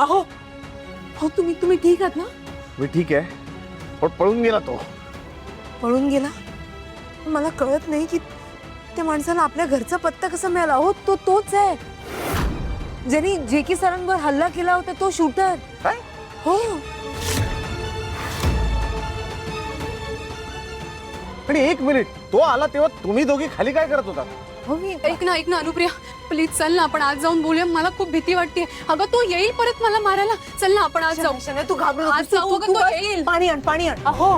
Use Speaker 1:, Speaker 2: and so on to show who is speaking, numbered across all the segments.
Speaker 1: अहो हो तुम्ही ठीक आहात ना?
Speaker 2: मी ठीक आहे, पण पळून गेला तो.
Speaker 1: पळून गेला? मला कळत नाही की त्या माणसाला आपल्या घरचा पत्ता कसा मिळाला. हो तोच आहे ज्यांनी जेकी सरांवर हल्ला केला होता, तो शूटर.
Speaker 2: काय?
Speaker 1: हो.
Speaker 2: आणि एक मिनिट, तो आला तेव्हा तुम्ही दोघी खाली काय करत होता?
Speaker 1: हो मी
Speaker 3: ऐक ना अनुप्रिया, प्लीज चल ना, आपण आज जाऊन बोलूया. मला खूप भीती वाटते. अगं तो येईल परत मला मारायला. चल ना आपण आज जाऊ.
Speaker 1: शनाया, तू घाबरू
Speaker 3: आज
Speaker 1: नकोस.
Speaker 3: जाऊ अगं,
Speaker 1: तू
Speaker 3: तो
Speaker 1: बस.
Speaker 3: येईल.
Speaker 1: पाणी आण. अहो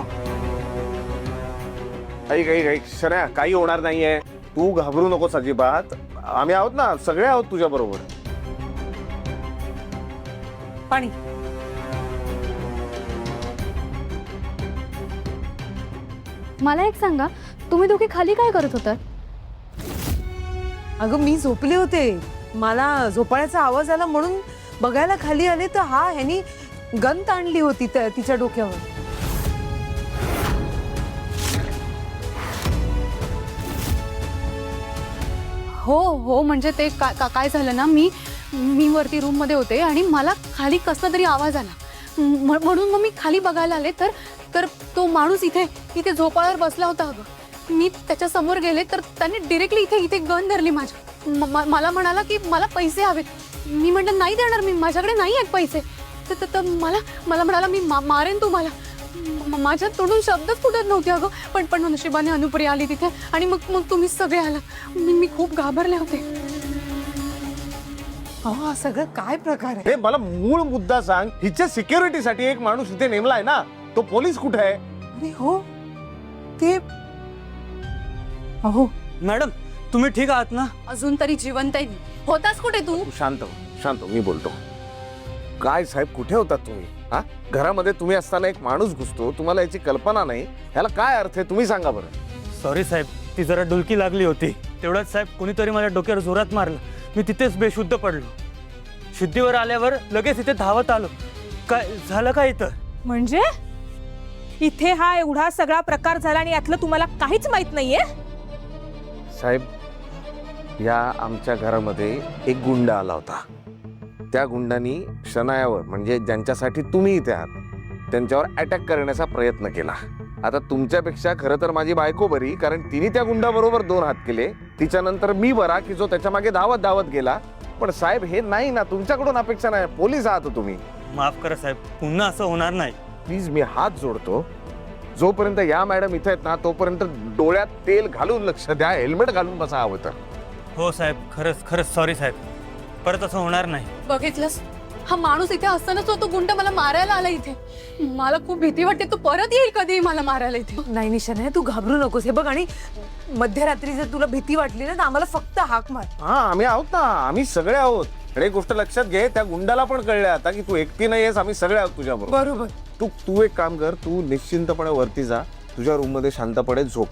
Speaker 2: ऐक शरण्या, काही होणार नाहीये, तू घाबरू नकोस अजिबात. आम्ही आहोत ना, सगळे आहोत तुझ्या बरोबर.
Speaker 1: पाणी.
Speaker 3: मला एक सांगा, तुम्ही दोघे खाली काय करत होतात?
Speaker 1: अगं मी झोपले होते, मला झोपाळ्याचा आवाज आला म्हणून बघायला खाली आले, तर ह्यानी गन ताणली होती तिच्या डोक्यावर.
Speaker 3: हो म्हणजे ते काय झालं ना, मी वरती रूम मध्ये होते आणि मला खाली कसला तरी आवाज आला, म्हणून मग मी खाली बघायला आले, तर तो माणूस इथे झोपाळ्यावर बसला होता. अगं मी त्याच्या समोर गेले तर त्याने डिरेक्टली इथे गन धरली माझ्या. मला म्हणाला की मला पैसे हवेत. मी म्हटलं नाही देणार, मी माझ्याकडे नाही आहेत पैसे. तर मला म्हणाला मी मारेन तुम्हाला. माझ्या तोंडून शब्दच फुटत नव्हते. अगं पण नशिबाने अनुप्रिया आली तिथे आणि मग तुम्ही सगळे आला. मी खूप घाबरले होते.
Speaker 1: हा सगळं काय प्रकार आहे?
Speaker 2: हे मला मूळ मुद्दा सांग. हिच्या सिक्युरिटीसाठी एक माणूस इथे नेमलाय ना, तो पोलीस कुठे आहे?
Speaker 1: अरे हो, ते अहो
Speaker 4: मॅडम, तुम्ही ठीक आहात ना?
Speaker 3: अजून तरी जिवंत आहे. होतास कुठे तू?
Speaker 2: तू शांत हो, मी बोलतो. काय साहेब, कुठे होतात तुम्ही? हा, घरामध्ये तुम्ही असताना एक माणूस घुसतो, तुम्हाला याची कल्पना नाही, ह्याला काय अर्थ आहे तुम्ही सांगा बरं.
Speaker 4: सॉरी साहेब, ती जरा डुलकी लागली होती. तेवढ्यात साहेब कोणीतरी माझ्या डोक्यावर जोरात मारलं. मी तिथेच बेशुद्ध पडलो. शुद्धीवर आल्यावर लगेच इथे धावत आलो. काय झालं काय इथं?
Speaker 5: म्हणजे इथे हा एवढा सगळा प्रकार झाला आणि यातलं तुम्हाला काहीच माहित नाहीये?
Speaker 2: साहेब, या आमच्या घरामध्ये एक गुंड आला होता. त्या गुंडानी शनायावर, म्हणजे ज्यांच्यासाठी तुम्ही इथे आहात, त्यांच्यावर अटॅक करण्याचा प्रयत्न केला. आता तुमच्यापेक्षा खरं तर माझी बायको बरी, कारण तिने त्या गुंडाबरोबर 2 हात केले. तिच्यानंतर मी बरा की जो त्याच्या मागे धावत गेला. पण साहेब, हे नाही ना, तुमच्याकडून अपेक्षा नाही. पोलीस आहात तुम्ही.
Speaker 4: माफ करा साहेब, पुन्हा असं होणार नाही.
Speaker 2: प्लीज, मी हात जोडतो. जोपर्यंत या मॅडम इथे आहेत ना, तोपर्यंत डोळ्यात तेल घालून लक्ष द्या, हेल्मेट घालून बसा हवं तर.
Speaker 4: हो साहेब, खरंच सॉरी साहेब, परत असं होणार नाही.
Speaker 3: बघितलंस, हा माणूस इथे असतानाच तो गुंड मला मारायला आला इथे. मला खूप भीती वाटते, तो परत येईल कधी मला मारायला इथे.
Speaker 1: नाही शनाया, तू घाबरू नकोस. हे बघ, आणि मध्यरात्री जर तुला भीती वाटली ना, तर आम्हाला फक्त हाक मार.
Speaker 2: हा, आम्ही आहोत ना, आम्ही सगळे आहोत. आणि एक गोष्ट लक्षात घे, त्या गुंडाला पण कळलं आता की तू एकटी नाही आहेस, आम्ही सगळे आहोत तुझ्या बरोबर.
Speaker 1: बरोबर.
Speaker 2: तू एक काम कर, तू निश्चिंतपणे वरती जा, तुझ्या रूम मध्ये शांतपणे झोप.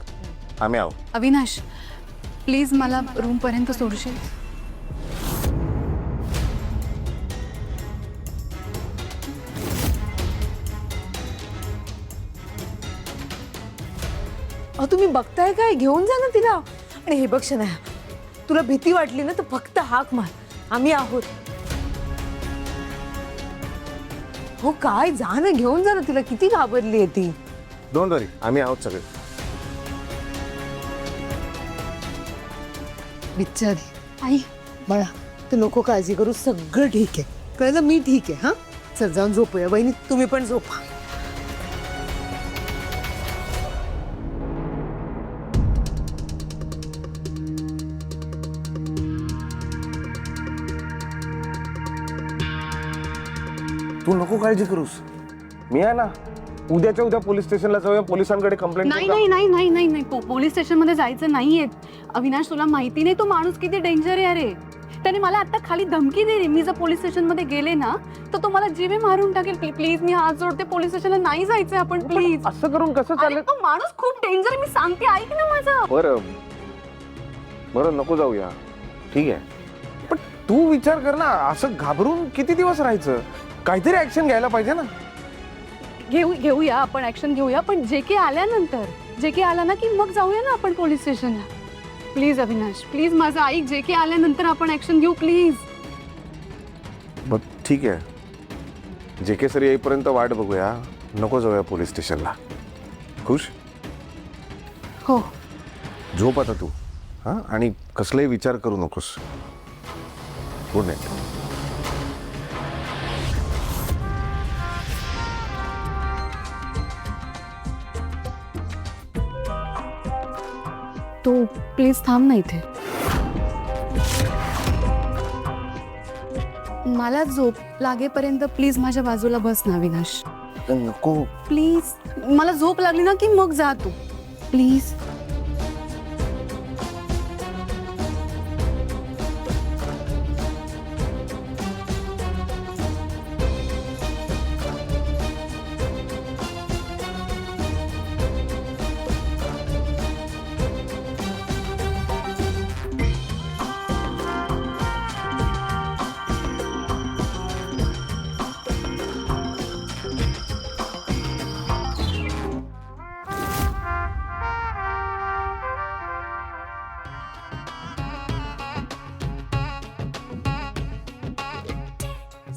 Speaker 2: आम्ही आहोत.
Speaker 3: अविनाश, प्लीज मला रूम पर्यंत सोडशील?
Speaker 1: अहो तुम्ही बघताय काय? घेऊन जा ना तिला. आणि हे बघ शनाया, तुला भीती वाटली ना, तर फक्त हाक मार, आम्ही आहोत. हो काय, जा ना, घेऊन जा ना तिला. किती घाबरली आहे ती.
Speaker 2: डोंट वरी, आम्ही आहोत सगळे.
Speaker 1: बिचारी
Speaker 3: आई,
Speaker 1: बाळा, तू नको काळजी करू, सगळं ठीक आहे. कळलं? मी ठीक आहे. हा, चल जाऊन झोपूया. बहिणी, तुम्ही पण झोपा.
Speaker 2: तू नको काळजी करूस, मी आहे ना. उद्याच्या उद्या पोलीस स्टेशनला जाऊया, पोलिसांकडे कंप्लेंट.
Speaker 3: नाही, पोलीस स्टेशन मध्ये जायचं नाहीये. अविनाश, तुला माहिती नाही तो माणूस किती डेंजर आहे. अरे त्याने मला आता खाली धमकी दिली, मी जर पोलीस स्टेशन मध्ये गेले ना तर तो मला जीवे मारून टाकेल. प्लीज, मी हात जोडते, पोलीस स्टेशनला नाही जायचंय आपण, प्लीज.
Speaker 2: असं करून कसं
Speaker 3: अरे
Speaker 2: चालेल?
Speaker 3: तो माणूस खूप डेंजर, मी सांगते, ऐक ना माझं.
Speaker 2: बरं नको जाऊया, ठीक आहे. पण तू विचार कर ना, असं घाबरून किती दिवस राहायचं? काहीतरी ऍक्शन घ्यायला पाहिजे ना.
Speaker 3: घेऊया आपण ऍक्शन घेऊया, पण जेके आल्यानंतर, जेके आला ना की मग जाऊया ना आपण पोलीस स्टेशनला. प्लीज अविनाश, प्लीज माझं ऐक. जेके आल्यानंतर आपण ऍक्शन घेऊ, प्लीज.
Speaker 2: बघ, ठीक आहे, जे के सर येईपर्यंत वाट बघूया, नको जाऊया पोलीस स्टेशनला. खुश?
Speaker 3: हो.
Speaker 2: झोप आता तू. हां, आणि कसलाही विचार करू नकोस. Good night.
Speaker 3: तू प्लीज थांब ना इथे. मला झोप लागेपर्यंत प्लीज माझ्या बाजूला बस ना अविनाश.
Speaker 2: नको.
Speaker 3: प्लीज, मला झोप लागली ना की मग जा तू प्लीज.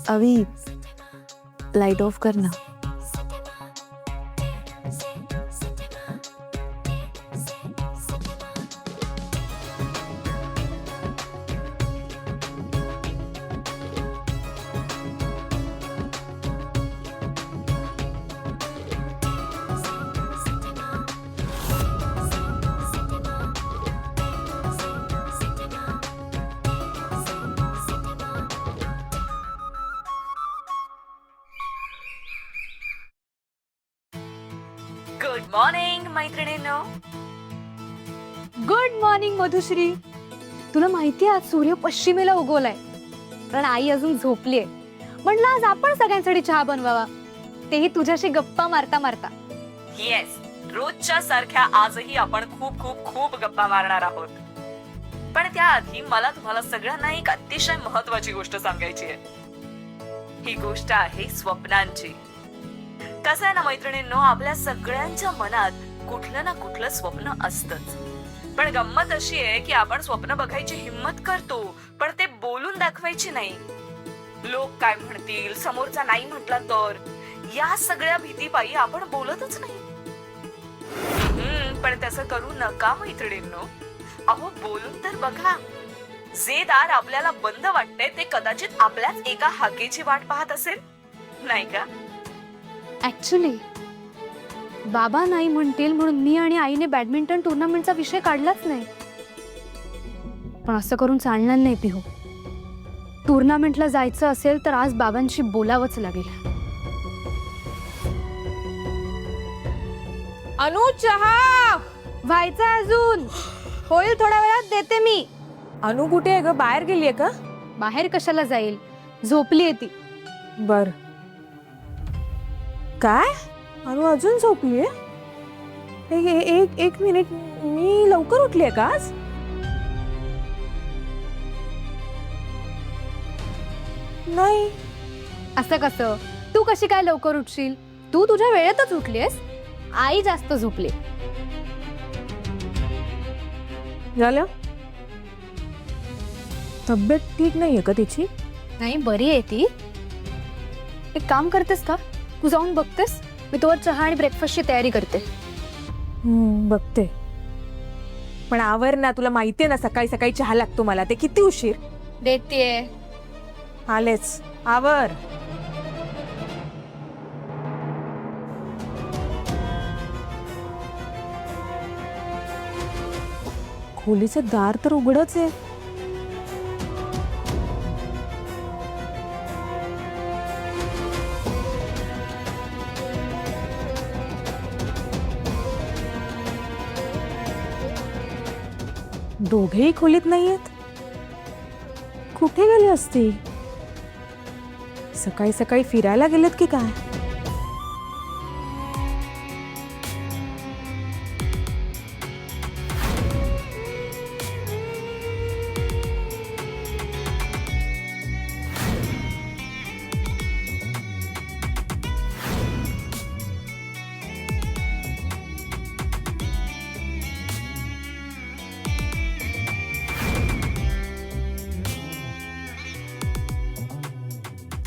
Speaker 1: अवी, लाईट ऑफ कर ना.
Speaker 6: गुड मॉर्निंग मैत्रिणींनो.
Speaker 3: Good morning Madhushree. तुला माहितीये आज सूर्य पश्चिमेला उगवलाय, कारण आई अजून झोपलीये. म्हणलं आज आपण सगळ्यांसाठी चहा बनवावा, तेही तुझ्याशी गप्पा मारता मारता.
Speaker 6: येस, रोजच्या सारख्या आजही आपण खूप खूप खूप गप्पा मारणार आहोत. पण त्याआधी मला तुम्हाला सगळ्यांना एक अतिशय महत्वाची गोष्ट सांगायची आहे. ही गोष्ट आहे स्वप्नांची. कसं आहे ना मैत्रिणींनो, आपल्या सगळ्यांच्या मनात कुठलं ना कुठलं स्वप्न असतंच. पण गंमत अशी आहे की आपण स्वप्न बघायची हिम्मत करतो, पण ते बोलून दाखवायची नाही. लोक काय म्हणतील, समोरचा नाही म्हटला तर, या सगळ्या भीतीपायी आपण बोलतच नाही. पण तसं करू नका मैत्रिणींनो. अहो, बोलून तर बघा. जे दार आपल्याला बंद वाटते ते कदाचित आपल्याच एका हाकेची वाट पाहत असेल, नाही का?
Speaker 3: ऍक्च्युली बाबा नाही म्हणतील म्हणून मी आणि आईने बॅडमिंटन टुर्नामेंटचा विषय काढलाच नाही. पण असं करून चालणार नाही पिहू. टुर्नामेंटला जायचं असेल तर आज बाबांशी बोलावंच लागेल.
Speaker 5: अनु, चहा
Speaker 3: व्हायचं अजून, होईल थोड्या वेळात, देते मी.
Speaker 5: अनु कुठे आहे ग? बाहेर गेलीये का?
Speaker 3: बाहेर कशाला जाईल, झोपलीये ती.
Speaker 5: बर. काय? अनु अजून झोपलीये? एक मिनिट, मी लवकर उठलीये का आज? नाही.
Speaker 3: असं कसं? तू कशी काय लवकर उठशील? तू तुझ्या वेळेतच उठलीयस. आई जास्त झोपली.
Speaker 5: झालं? तब्येत ठीक नाहीये का तिची?
Speaker 3: नाही, बरी आहे ती. एक काम करतेस का, तू जाऊन बघतेस? मी तोवर चहा आणि ब्रेकफास्टची तयारी करते.
Speaker 5: बघते. पण आवर ना, तुला माहितीये ना सकाळी सकाळी चहा लागतो मला. ते किती उशीर.
Speaker 3: देतेय.
Speaker 5: आलेच, आवर. खोलीचं दार तर उघडच आहे. दोघेही खोलीत नाहीयेत. कुठे गेली असती? सकाळी सकाळी फिरायला गेलेत की काय?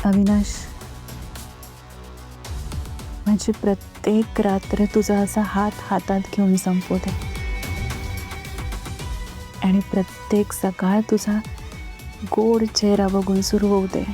Speaker 1: अविनाश,
Speaker 7: माझी प्रत्येक रात्र तुझा असा हात हातात घेऊन संपू दे आणि प्रत्येक सकाळ तुझा गोड चेहरा बघून सुरू होऊ दे.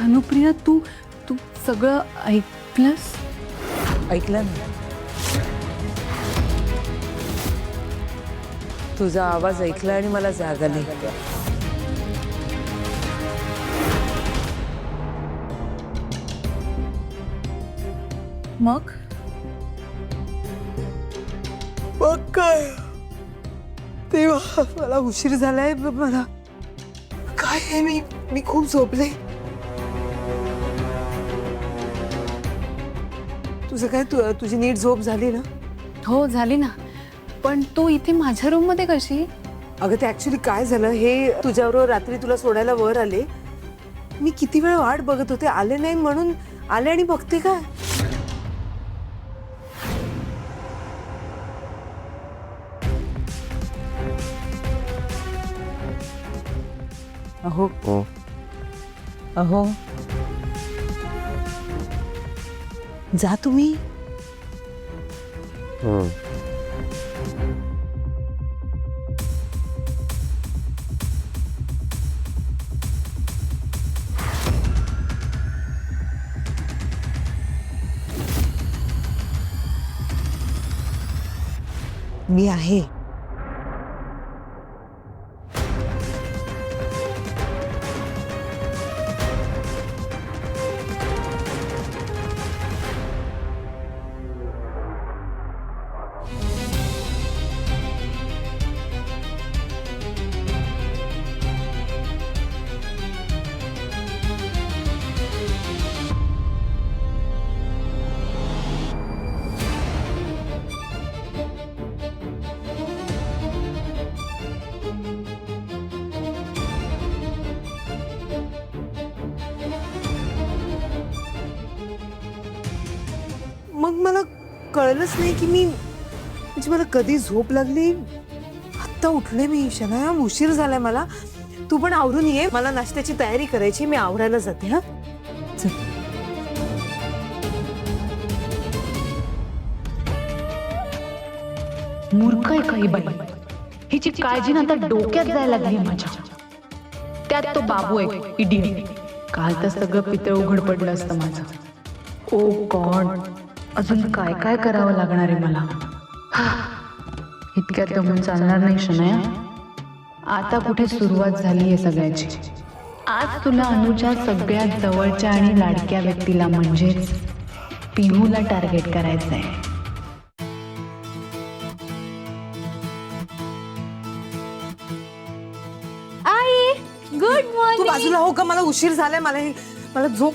Speaker 3: अनुप्रिया, तू तू सगळं ऐकलंस?
Speaker 1: ऐकलं ना, तुझा आवाज ऐकला आणि मला जाग आली.
Speaker 3: मग
Speaker 1: मग काय तेव्हा मला उशीर झालाय. मला काय आहे, मी खूप झोपले. तुझं काय, तुझी नीट झोप झाली ना?
Speaker 3: हो झाली ना, पण तू इथे माझ्या रूम मध्ये कशी?
Speaker 1: अगं ते ऍक्च्युली काय झालं, हे तुझ्याबरोबर रात्री तुला सोडायला वर आले. मी किती वेळ वाट बघत होते, आले नाही म्हणून आले आणि बघते काय. अहो
Speaker 2: हो.
Speaker 1: अहो जा तुम्ही.
Speaker 2: हम्म.
Speaker 1: मी आहे. मग मला कळलंच नाही की म्हणजे मला कधी झोप लागली. आत्ता उठले मी. शनाया, उशीर झालाय मला. तू पण आवरून ये, मला नाश्त्याची तयारी करायची. मी आवरायला जाते. हा चल.
Speaker 7: मूर्ख आहे काही बाई, हिची काळजी ना आता डोक्यात जायला लागली माझ्या. त्यात तो बाबू आहे इडियट. काल तर सगळं पितळ उघड पडलं असतं माझं. ओ गॉड, अजून काय काय करावं लागणार आहे मला. इतक्यात दमून चालणार नाही शनाया. आता कुठे सुरुवात झाली आहे सगळ्याची. आज तुला अनुच्या सगळ्यात जवळच्या आणि लाडक्या व्यक्तीला म्हणजेच पिहूला टार्गेट करायचं आहे.
Speaker 3: आई, गुड
Speaker 1: तू
Speaker 3: मॉर्निंग.
Speaker 1: बाजूला हो का, मला उशीर झालाय. मला झोप.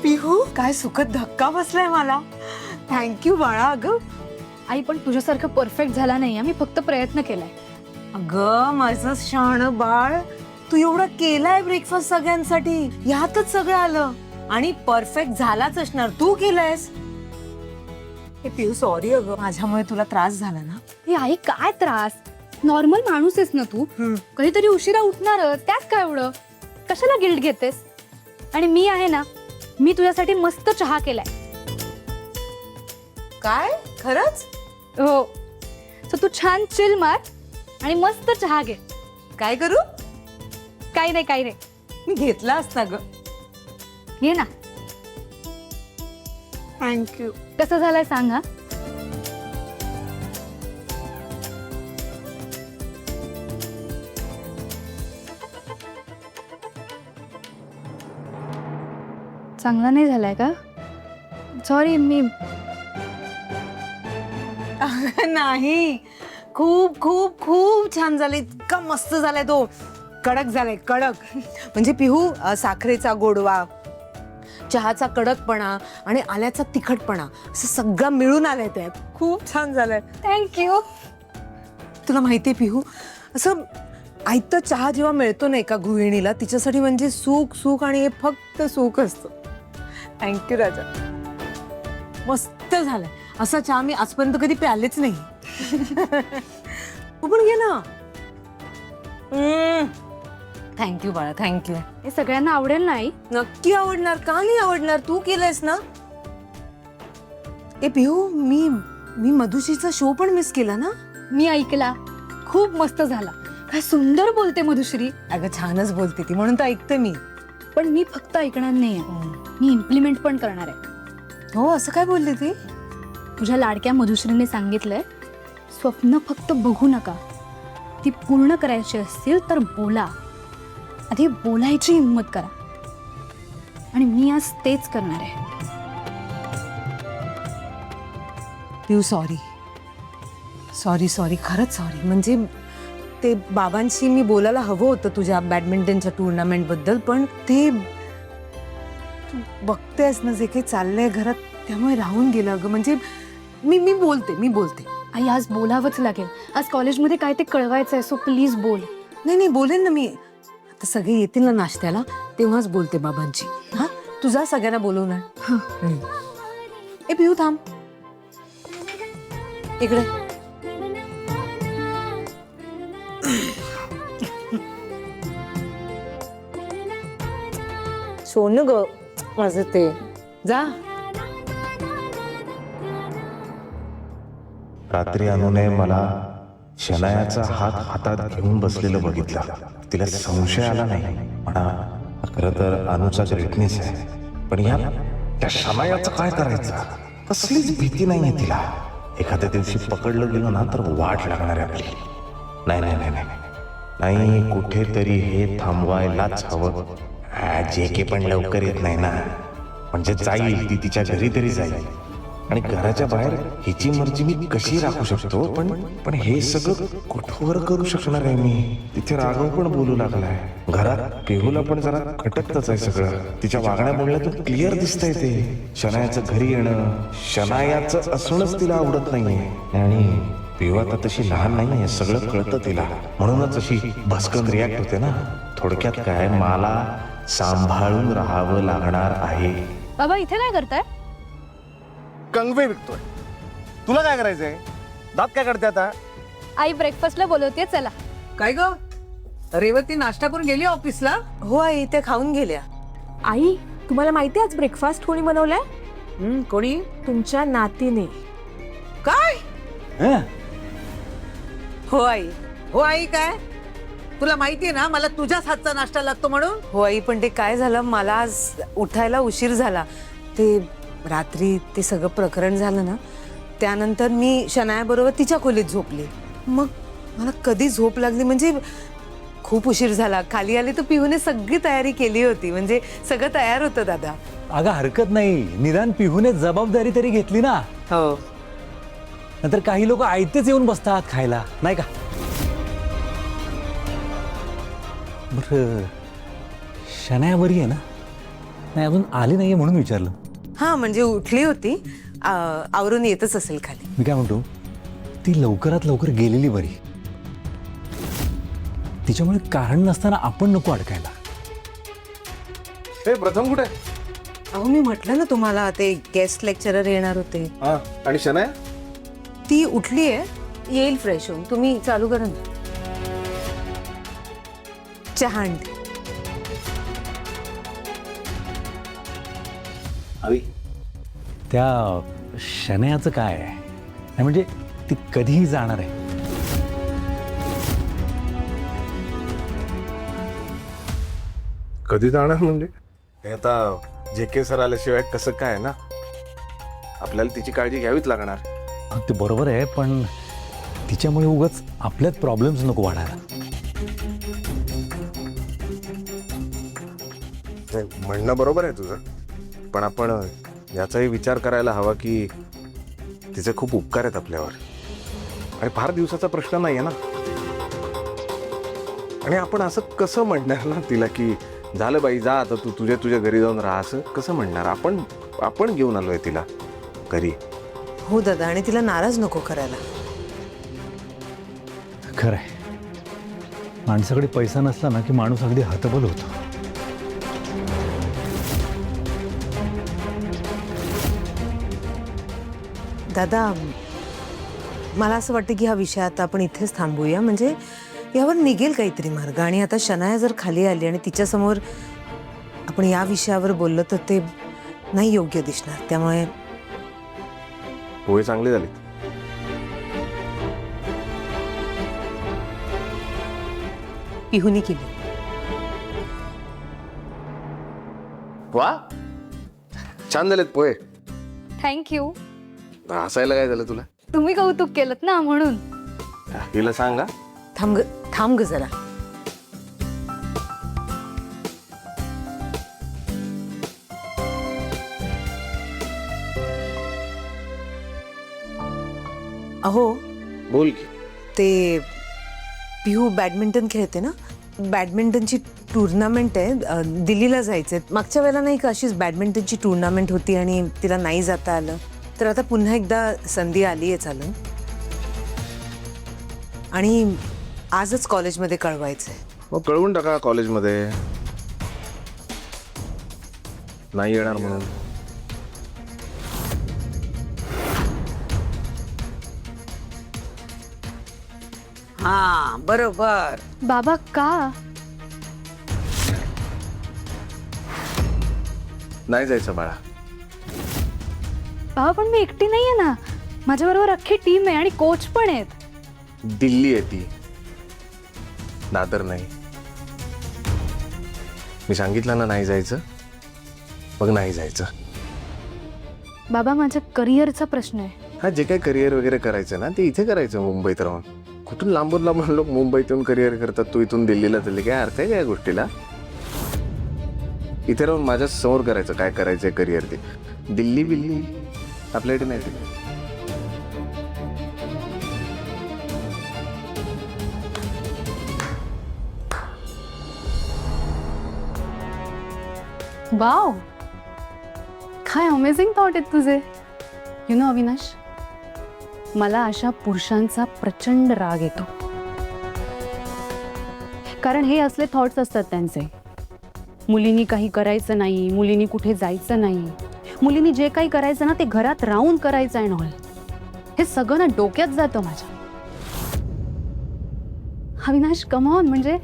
Speaker 1: पिहू, काय सुखद धक्का बसलाय मला. थँक्यू बाळा. अगं
Speaker 3: आई, पण तुझ्यासारखं परफेक्ट झाला नाही. मी फक्त प्रयत्न केलाय.
Speaker 1: अगं माझं शहाणं बाळ, तू एवढा केलाय ब्रेकफास्ट सगळ्यांसाठी, यातच सगळं आलं आणि परफेक्ट झालाच असणार. तू केलंयस. हे पिहू, सॉरी अगं, माझ्यामुळे तुला त्रास झाला ना.
Speaker 3: हे आई, काय त्रास? नॉर्मल माणूस आहेस ना तू. कधीतरी उशिरा उठणारच, त्यात काय एवढं? कशाला गिल्ट घेतेस? आणि मी आहे ना, मी तुझ्यासाठी मस्त चहा केलाय.
Speaker 1: काय खरंच?
Speaker 3: हो. सो तू छान चिल मार आणि मस्त चहा घे.
Speaker 1: काय करू?
Speaker 3: काही नाही, काही नाही.
Speaker 1: मी घेतला असता ग.
Speaker 3: घे ना.
Speaker 1: थँक्यू.
Speaker 3: कसं झालंय सांग. हा, चांगला नाही झालाय का? सॉरी. मी
Speaker 1: नाही, खूप खूप खूप छान झाले. इतका मस्त झालाय तो. कडक झालाय, कडक. म्हणजे पिहू, साखरेचा गोडवा, चहाचा कडकपणा आणि आल्याचा तिखटपणा असं सगळं मिळून आलंय त्यात. खूप छान झालंय.
Speaker 3: थँक्यू.
Speaker 1: तुला माहितीये पिहू, असं आयतं चहा जेव्हा मिळतो ना एका गृहिणीला, तिच्यासाठी म्हणजे सुख सुख आणि हे फक्त सुख असतं. थँक्यू राजा. मस्त झालंय. असा चहा मी आजपर्यंत कधी प्यालेच नाही. तू पण घे ना. थँक्यू बाळा, थँक्यू.
Speaker 3: हे सगळ्यांना आवडेल नाही?
Speaker 1: नक्की आवडणार, का नाही आवडणार? तू केलंयस ना. ए पिहू, मी मधुश्रीचा शो पण मिस केला ना.
Speaker 3: मी ऐकला, खूप मस्त झाला. काय सुंदर बोलते मधुश्री.
Speaker 1: अगं छानच बोलते ती, म्हणून तर ऐकते मी.
Speaker 3: पण मी फक्त ऐकणार नाहीये, मी इम्प्लिमेंट पण करणार आहे.
Speaker 1: हो, असं काय बोलली ती?
Speaker 3: तुझ्या लाडक्या मधुश्रीने सांगितलंय, स्वप्न फक्त बघू नका, ती पूर्ण करायची असतील तर बोला. आधी बोलायची हिंमत करा. आणि मी आज तेच करणार आहे.
Speaker 1: पिहू, सॉरी सॉरी सॉरी, खरंच सॉरी. म्हणजे ते बाबांशी मी बोलायला हवं होतं तुझ्या बॅडमिंटनच्या टुर्नामेंट बद्दल, पण ते तू बघतेस ना जे काही चाललंय घरात, त्यामुळे राहून गेलं. अगं म्हणजे मी बोलते.
Speaker 3: आई, आज बोलावंच लागेल. आज कॉलेजमध्ये काय ते कळवायचं आहे, सो प्लीज बोल.
Speaker 1: नाही बोलेन ना मी. आता सगळे येतील ना नाश्त्याला, तेव्हाच बोलते बाबांची. हा, तुझा सगळ्यांना बोलवणार. ए पिहू, थांब इकडे. सोनू ग माझं ते. जा.
Speaker 8: रात्री अनुने मला शनायाचा हात हातात घेऊन बसलेलं बघितलं. तिला संशय आला नाही. म्हणा, खरं तर अनुचा ग्रेटनेस आहे, पण त्या शनायाचं काय करायचं? कसलीच भीती नाहीये तिला. एखाद्या दिवशी पकडलं गेलो ना तर वाट लागणार आहे आपली. नाही, कुठेतरी हे थांबवायलाच हवं. जे के पण लवकर येत नाही ना, म्हणजे जाईल ती तिच्या घरी तरी जाईल. आणि घराच्या बाहेर हिची मर्जी मी कशी राखू शकतो, पण हे सगळं कुठवर करू शकणार आहे मी? तिथे राघव पण बोलू लागलाय. घरात पिहूला पण जरा खटकतच आहे सगळं. तिच्या वागण्या बोलण्यातून क्लिअर दिसतंय ते. शनायाचं घरी येणं, शनायाचं असूनच तिला आवडत नाहीये. आणि पिहू आता तशी लहान नाहीये, सगळं कळतं तिला. म्हणूनच अशी भस्कन रिॲक्ट होते ना. थोडक्यात काय, मला सांभाळून राहावं लागणार आहे.
Speaker 3: बाबा, इथे काय करताय?
Speaker 2: कंगवे विकतोय. तुला काय करायचंय? दात काय करते आता?
Speaker 3: आई ब्रेकफास्टला बोलवते, चला.
Speaker 1: काय ग, रेवती नाश्ता करून गेली ऑफिसला? हो आई, ते खाऊन गेल्या.
Speaker 5: आई, तुम्हाला माहिती आज ब्रेकफास्ट कोणी बनवलाय?
Speaker 1: कोणी?
Speaker 5: तुमच्या नातीने.
Speaker 1: काय? हो आई काय? तुला माहितीये ना मला तुझ्याच हातचा नाश्ता लागतो म्हणून. हो आई, पण ते काय झालं, मला आज उठायला उशीर झाला. ते रात्री ते सगळं प्रकरण झालं ना, त्यानंतर मी शनायाबरोबर तिच्या खोलीत झोपले. मग मला कधी झोप लागली, म्हणजे खूप उशीर झाला. खाली आले तर पिहूने सगळी तयारी केली होती, म्हणजे सगळं तयार होतं दादा.
Speaker 9: अगं हरकत नाही, निदान पिहूने जबाबदारी तरी घेतली ना.
Speaker 1: हो.
Speaker 9: नंतर काही लोक आयतेच येऊन बसतात खायला, नाही का? बरं, शनाया बरी आहे ना? नाही, अजून आली नाहीये म्हणून विचारलं.
Speaker 1: हा, म्हणजे उठली होती, आवरून येतच असेल खाली.
Speaker 9: मी काय म्हणतो, ती लवकरात लवकर गेलेली बरी. तिच्यामुळे कारण नसताना आपण नको अडकायला.
Speaker 2: हे प्रथम कुठे?
Speaker 1: अहो, मी म्हटलं ना तुम्हाला, ते गेस्ट लेक्चरर येणार होते.
Speaker 2: आणि शनाया?
Speaker 1: ती उठली आहे, येईल फ्रेश होऊन. तुम्ही चालू करा ना. चहा आणते.
Speaker 9: त्या शनायाचं काय आहे? नाही म्हणजे ती कधीही जाणार आहे.
Speaker 2: कधी जाणार म्हणजे? हे आता जे के सर आल्याशिवाय कसं काय ना, आपल्याला तिची काळजी घ्यावीच लागणार.
Speaker 9: ते बरोबर आहे, पण तिच्यामुळे उगाच आपल्यात प्रॉब्लेम्स नको वाढायला.
Speaker 2: म्हणणं बरोबर आहे तुझं, पण आपण याचाही विचार करायला हवा की तिचे खूप उपकार आहेत आपल्यावर. आणि फार दिवसाचा प्रश्न नाही आहे ना. आणि आपण असं कसं म्हणणार ना तिला की झालं बाई जा आता तू तुझ्या घरी जाऊन राहा, असं कसं म्हणणार? आपण घेऊन आलोय तिला घरी.
Speaker 1: हो दादा, आणि तिला नाराज नको करायला.
Speaker 9: खरंय, माणसाकडे पैसा नसला ना की माणूस अगदी हतबल होतो.
Speaker 1: दादा, मला असं वाटतं की हा विषय आता आपण इथेच थांबूया. म्हणजे यावर निघेल काहीतरी मार्ग. आणि आता शनाया जर खाली आली आणि तिच्यासमोर आपण या विषयावर बोललो तर ते नाही योग्य दिसणार. त्यामुळे
Speaker 2: पोहे चांगले झाले.
Speaker 1: पिहुनी केली.
Speaker 2: वा, छान झालेत पोहे.
Speaker 3: थँक्यू.
Speaker 2: हसायला काय झालं तुला?
Speaker 3: तुम्ही कौतुक केलं ना म्हणून.
Speaker 2: हिला सांगा.
Speaker 1: थांब ग जरा. अहो,
Speaker 2: बोल की.
Speaker 1: ते पिहू बॅडमिंटन खेळते ना, बॅडमिंटनची टुर्नामेंट आहे. दिल्लीला जायचंय. मागच्या वेळेला नाही का अशीच बॅडमिंटनची टुर्नामेंट होती आणि तिला नाही जाता आलं. तर आता पुन्हा एकदा संधी आली आहे चालून. आणि आजच कॉलेजमध्ये कळवायचंय.
Speaker 2: मग कळवून टाका कॉलेजमध्ये नाही येणार म्हणून.
Speaker 1: हा बरोबर.
Speaker 3: बाबा का?
Speaker 2: नाही जायचं बाळा.
Speaker 3: बाबा पण मी एकटी नाहीये ना, माझ्याबरोबर अख्खी टीम आहे आणि कोच पण आहेत.
Speaker 2: दिल्ली आहे ती, दादर नाही. मी सांगितलं ना नाही जायचं, मग नाही जायचं.
Speaker 3: बाबा माझ्या करिअरचा प्रश्न आहे.
Speaker 2: हा, जे काही करिअर वगैरे करायचं ना ते इथे करायचं मुंबईत राहून. कुठून लांबून लोक मुंबईत येऊन करिअर करतात, तू इथून दिल्लीला चालली. काय अर्थ आहे का या गोष्टीला? इथे राहून माझ्या समोर करायचं काय करायचंय करिअर. ते दिल्ली बिल्ली आपल्याकडे नाही.
Speaker 3: वाव, काय अमेझिंग थॉट आहेत तुझे. यु नो अविनाश, मला अशा पुरुषांचा प्रचंड राग येतो. कारण हे असले थॉट्स असतात त्यांचे. मुलींनी काही करायचं नाही, मुलींनी कुठे जायचं नाही, मुलींनी जे काही करायचं ना ते घरात राहून करायचं आहे. नॉल हे सगळं ना डोक्यात जातं माझ्या. अविनाश कम ऑन, म्हणजे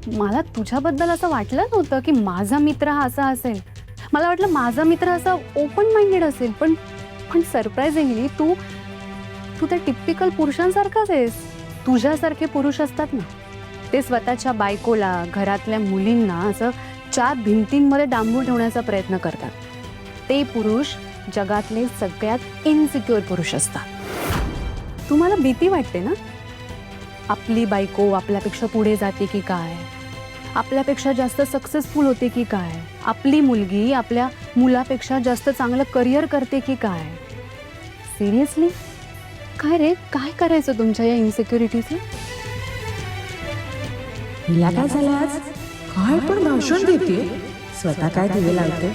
Speaker 3: मला तुझ्याबद्दल असं वाटलं नव्हतं की माझा मित्र हा असा असेल. मला वाटलं माझा मित्र असा ओपन माइंडेड असेल. पण सरप्राइझिंगली तू त्या टिपिकल पुरुषांसारखाच आहेस. तुझ्यासारखे पुरुष असतात ना, ते स्वतःच्या बायकोला, घरातल्या मुलींना असं 4 भिंतींमध्ये डांबून ठेवण्याचा प्रयत्न करतात. ते पुरुष जगातले सगळ्यात इनसिक्युअर पुरुष असतात. तुम्हाला भीती वाटते ना, आपली बायको आपल्यापेक्षा पुढे जाते की काय, आपल्यापेक्षा जास्त सक्सेसफुल होते की काय, आपली मुलगी आपल्या मुलापेक्षा जास्त चांगलं करिअर करते की काय. सिरियसली काय रे, काय करायचं तुमच्या या इन्सिक्युरिटीचं?
Speaker 5: हिला काय झालं आज? काय पण भाषण देते, स्वतः काय दिवे लावते.